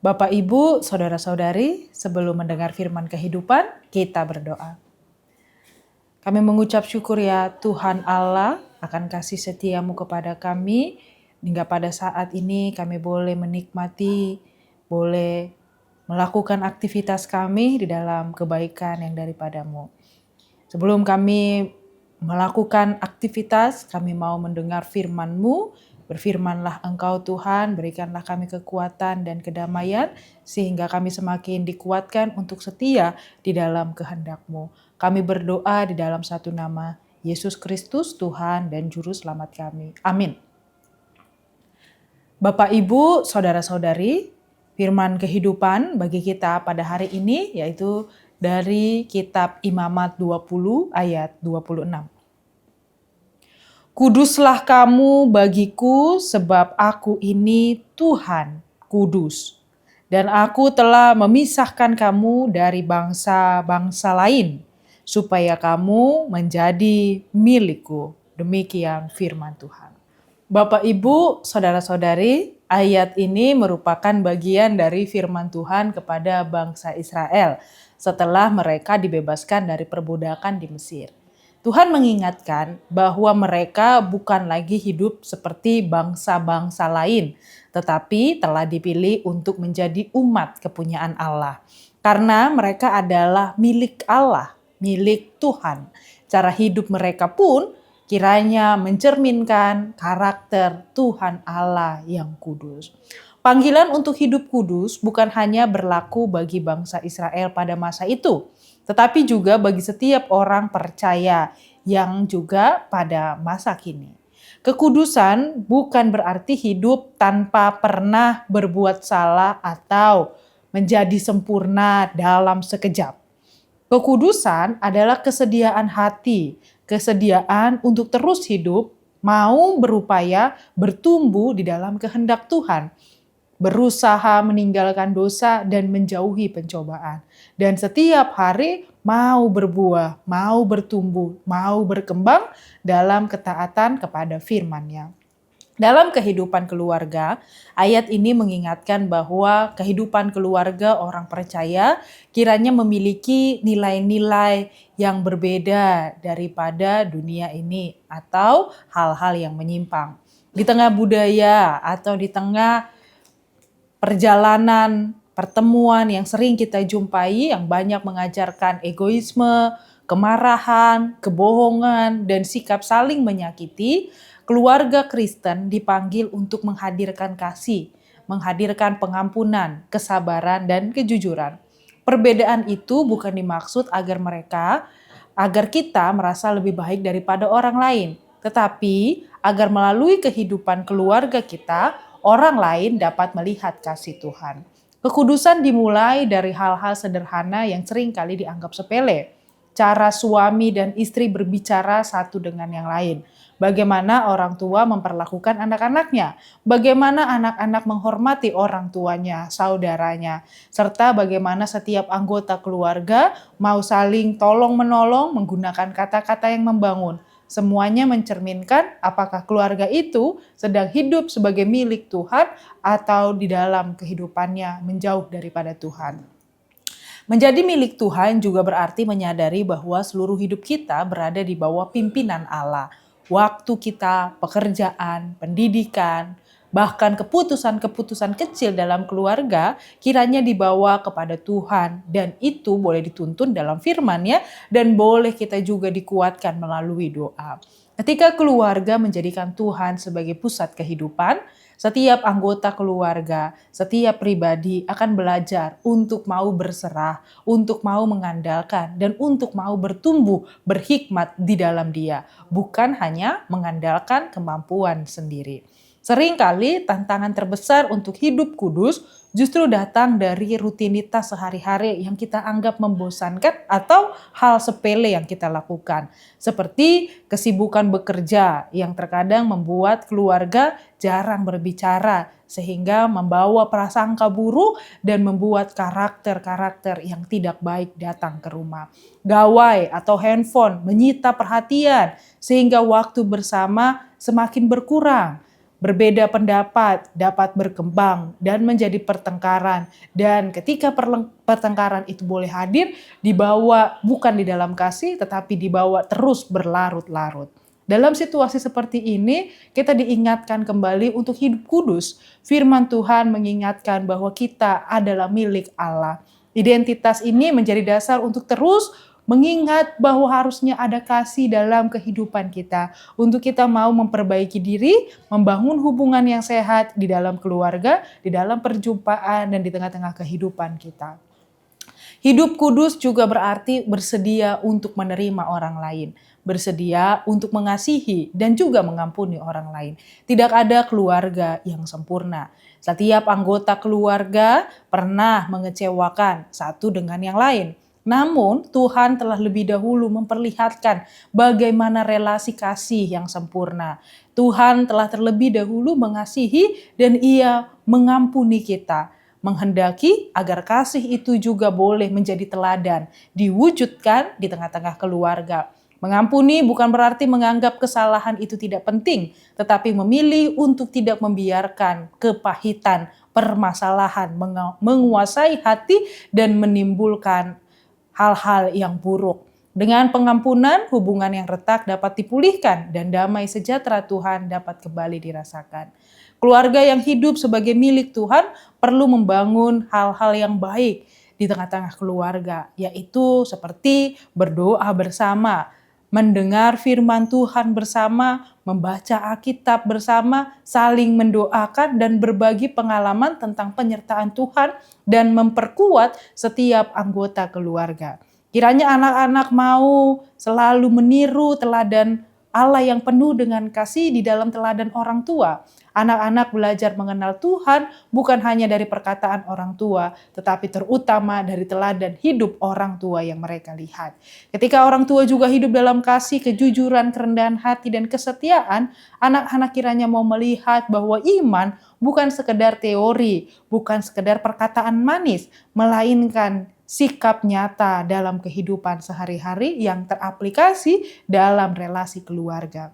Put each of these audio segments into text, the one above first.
Bapak, Ibu, Saudara-saudari, sebelum mendengar firman kehidupan, kita berdoa. Kami mengucap syukur ya Tuhan Allah akan kasih setiamu kepada kami, hingga pada saat ini kami boleh menikmati, boleh melakukan aktivitas kami di dalam kebaikan yang daripadamu. Sebelum kami melakukan aktivitas, kami mau mendengar firman-Mu. Berfirmanlah Engkau Tuhan, berikanlah kami kekuatan dan kedamaian, sehingga kami semakin dikuatkan untuk setia di dalam kehendak-Mu. Kami berdoa di dalam satu nama, Yesus Kristus Tuhan dan Juru Selamat kami. Amin. Bapak, Ibu, Saudara-saudari, firman kehidupan bagi kita pada hari ini yaitu dari kitab Imamat 20 ayat 26. Kuduslah kamu bagiku sebab aku ini Tuhan kudus. Dan aku telah memisahkan kamu dari bangsa-bangsa lain supaya kamu menjadi milikku. Demikian firman Tuhan. Bapak, Ibu, Saudara-saudari, ayat ini merupakan bagian dari firman Tuhan kepada bangsa Israel setelah mereka dibebaskan dari perbudakan di Mesir. Tuhan mengingatkan bahwa mereka bukan lagi hidup seperti bangsa-bangsa lain, tetapi telah dipilih untuk menjadi umat kepunyaan Allah. Karena mereka adalah milik Allah, milik Tuhan. Cara hidup mereka pun kiranya mencerminkan karakter Tuhan Allah yang kudus. Panggilan untuk hidup kudus bukan hanya berlaku bagi bangsa Israel pada masa itu, tetapi juga bagi setiap orang percaya yang juga pada masa kini. Kekudusan bukan berarti hidup tanpa pernah berbuat salah atau menjadi sempurna dalam sekejap. Kekudusan adalah kesediaan hati, kesediaan untuk terus hidup, mau berupaya bertumbuh di dalam kehendak Tuhan, berusaha meninggalkan dosa dan menjauhi pencobaan. Dan setiap hari mau berbuah, mau bertumbuh, mau berkembang dalam ketaatan kepada firman-Nya. Dalam kehidupan keluarga, ayat ini mengingatkan bahwa kehidupan keluarga orang percaya kiranya memiliki nilai-nilai yang berbeda daripada dunia ini atau hal-hal yang menyimpang. Di tengah budaya atau di tengah perjalanan, pertemuan yang sering kita jumpai yang banyak mengajarkan egoisme, kemarahan, kebohongan, dan sikap saling menyakiti, keluarga Kristen dipanggil untuk menghadirkan kasih, menghadirkan pengampunan, kesabaran, dan kejujuran. Perbedaan itu bukan dimaksud agar kita merasa lebih baik daripada orang lain, tetapi agar melalui kehidupan keluarga kita, orang lain dapat melihat kasih Tuhan. Kekudusan dimulai dari hal-hal sederhana yang sering kali dianggap sepele. Cara suami dan istri berbicara satu dengan yang lain. Bagaimana orang tua memperlakukan anak-anaknya. Bagaimana anak-anak menghormati orang tuanya, saudaranya. Serta bagaimana setiap anggota keluarga mau saling tolong-menolong menggunakan kata-kata yang membangun. Semuanya mencerminkan apakah keluarga itu sedang hidup sebagai milik Tuhan atau di dalam kehidupannya menjauh daripada Tuhan. Menjadi milik Tuhan juga berarti menyadari bahwa seluruh hidup kita berada di bawah pimpinan Allah. Waktu kita, pekerjaan, pendidikan, bahkan keputusan-keputusan kecil dalam keluarga kiranya dibawa kepada Tuhan, dan itu boleh dituntun dalam firman-Nya dan boleh kita juga dikuatkan melalui doa. Ketika keluarga menjadikan Tuhan sebagai pusat kehidupan, setiap anggota keluarga, setiap pribadi akan belajar untuk mau berserah, untuk mau mengandalkan, dan untuk mau bertumbuh berhikmat di dalam Dia, bukan hanya mengandalkan kemampuan sendiri. Seringkali tantangan terbesar untuk hidup kudus justru datang dari rutinitas sehari-hari yang kita anggap membosankan atau hal sepele yang kita lakukan. Seperti kesibukan bekerja yang terkadang membuat keluarga jarang berbicara sehingga membawa prasangka buruk dan membuat karakter-karakter yang tidak baik datang ke rumah. Gawai atau handphone menyita perhatian sehingga waktu bersama semakin berkurang. Berbeda pendapat dapat berkembang dan menjadi pertengkaran. Dan ketika pertengkaran itu boleh hadir, dibawa bukan di dalam kasih, tetapi dibawa terus berlarut-larut. Dalam situasi seperti ini, kita diingatkan kembali untuk hidup kudus. Firman Tuhan mengingatkan bahwa kita adalah milik Allah. Identitas ini menjadi dasar untuk terus mengingat bahwa harusnya ada kasih dalam kehidupan kita. Untuk kita mau memperbaiki diri, membangun hubungan yang sehat di dalam keluarga, di dalam perjumpaan, dan di tengah-tengah kehidupan kita. Hidup kudus juga berarti bersedia untuk menerima orang lain, bersedia untuk mengasihi dan juga mengampuni orang lain. Tidak ada keluarga yang sempurna. Setiap anggota keluarga pernah mengecewakan satu dengan yang lain. Namun Tuhan telah lebih dahulu memperlihatkan bagaimana relasi kasih yang sempurna. Tuhan telah terlebih dahulu mengasihi dan Ia mengampuni kita, menghendaki agar kasih itu juga boleh menjadi teladan, diwujudkan di tengah-tengah keluarga. Mengampuni bukan berarti menganggap kesalahan itu tidak penting, tetapi memilih untuk tidak membiarkan kepahitan, permasalahan menguasai hati dan menimbulkan hal-hal yang buruk. Dengan pengampunan, hubungan yang retak dapat dipulihkan dan damai sejahtera Tuhan dapat kembali dirasakan. Keluarga yang hidup sebagai milik Tuhan perlu membangun hal-hal yang baik di tengah-tengah keluarga, yaitu seperti berdoa bersama, mendengar firman Tuhan bersama, membaca Alkitab bersama, saling mendoakan dan berbagi pengalaman tentang penyertaan Tuhan dan memperkuat setiap anggota keluarga. Kiranya anak-anak mau selalu meniru teladan Allah yang penuh dengan kasih di dalam teladan orang tua. Anak-anak belajar mengenal Tuhan bukan hanya dari perkataan orang tua, tetapi terutama dari teladan hidup orang tua yang mereka lihat. Ketika orang tua juga hidup dalam kasih, kejujuran, kerendahan hati, dan kesetiaan, anak-anak kiranya mau melihat bahwa iman bukan sekedar teori, bukan sekedar perkataan manis, melainkan sikap nyata dalam kehidupan sehari-hari yang teraplikasi dalam relasi keluarga.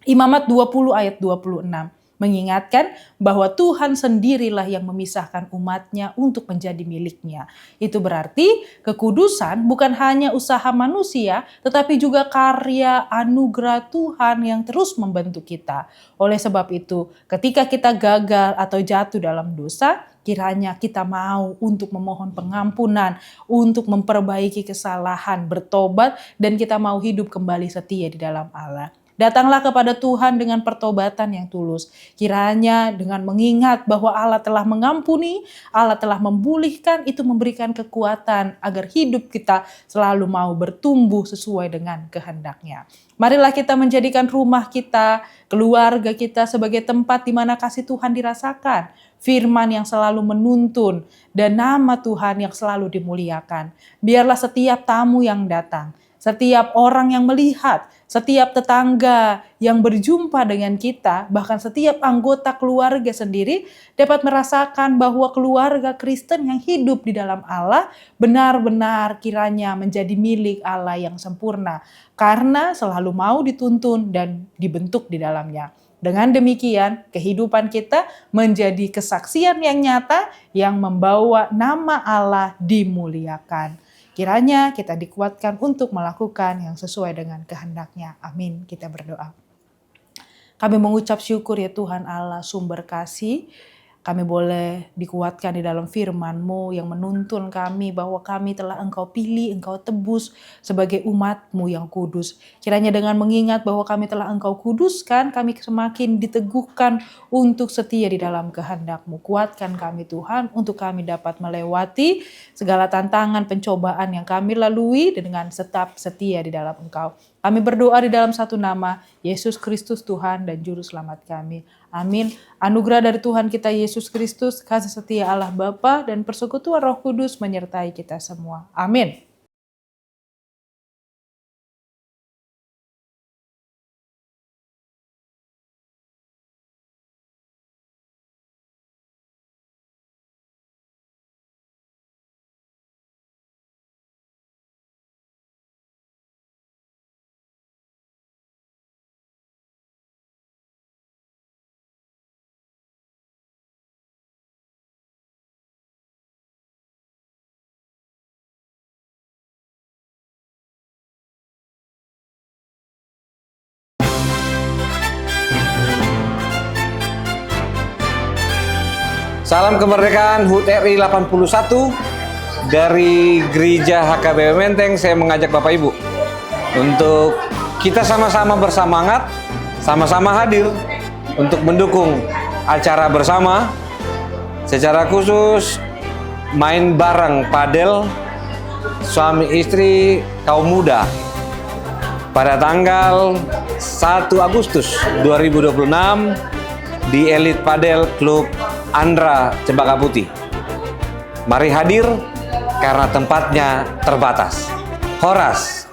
Imamat 20 ayat 26 mengingatkan bahwa Tuhan sendirilah yang memisahkan umatnya untuk menjadi miliknya. Itu berarti kekudusan bukan hanya usaha manusia, tetapi juga karya anugerah Tuhan yang terus membentuk kita. Oleh sebab itu, ketika kita gagal atau jatuh dalam dosa, kiranya kita mau untuk memohon pengampunan, untuk memperbaiki kesalahan, bertobat, dan kita mau hidup kembali setia di dalam Allah. Datanglah kepada Tuhan dengan pertobatan yang tulus. Kiranya dengan mengingat bahwa Allah telah mengampuni, Allah telah memulihkan, itu memberikan kekuatan agar hidup kita selalu mau bertumbuh sesuai dengan kehendak-Nya. Marilah kita menjadikan rumah kita, keluarga kita sebagai tempat di mana kasih Tuhan dirasakan, firman yang selalu menuntun, dan nama Tuhan yang selalu dimuliakan. Biarlah setiap tamu yang datang, setiap orang yang melihat, setiap tetangga yang berjumpa dengan kita, bahkan setiap anggota keluarga sendiri dapat merasakan bahwa keluarga Kristen yang hidup di dalam Allah benar-benar kiranya menjadi milik Allah yang sempurna, karena selalu mau dituntun dan dibentuk di dalamnya. Dengan demikian, kehidupan kita menjadi kesaksian yang nyata yang membawa nama Allah dimuliakan. Kiranya kita dikuatkan untuk melakukan yang sesuai dengan kehendak-Nya. Amin. Kita berdoa. Kami mengucap syukur ya Tuhan Allah sumber kasih. Kami boleh dikuatkan di dalam firman-Mu yang menuntun kami bahwa kami telah Engkau pilih, Engkau tebus sebagai umat-Mu yang kudus. Kiranya dengan mengingat bahwa kami telah Engkau kuduskan, kami semakin diteguhkan untuk setia di dalam kehendak-Mu. Kuatkan kami Tuhan untuk kami dapat melewati segala tantangan pencobaan yang kami lalui dengan tetap setia di dalam Engkau. Kami berdoa di dalam satu nama, Yesus Kristus Tuhan dan Juru Selamat kami. Amin. Anugerah dari Tuhan kita Yesus Kristus, kasih setia Allah Bapa dan persekutuan Roh Kudus menyertai kita semua. Amin. Salam kemerdekaan HUT RI 81 dari Gereja HKBP Menteng. Saya mengajak Bapak Ibu untuk kita sama-sama bersemangat, sama-sama hadir untuk mendukung acara bersama, secara khusus main bareng padel suami istri kaum muda pada tanggal 1 Agustus 2026 di Elite Padel Klub Andra Cempaka Putih. Mari hadir karena tempatnya terbatas. Horas.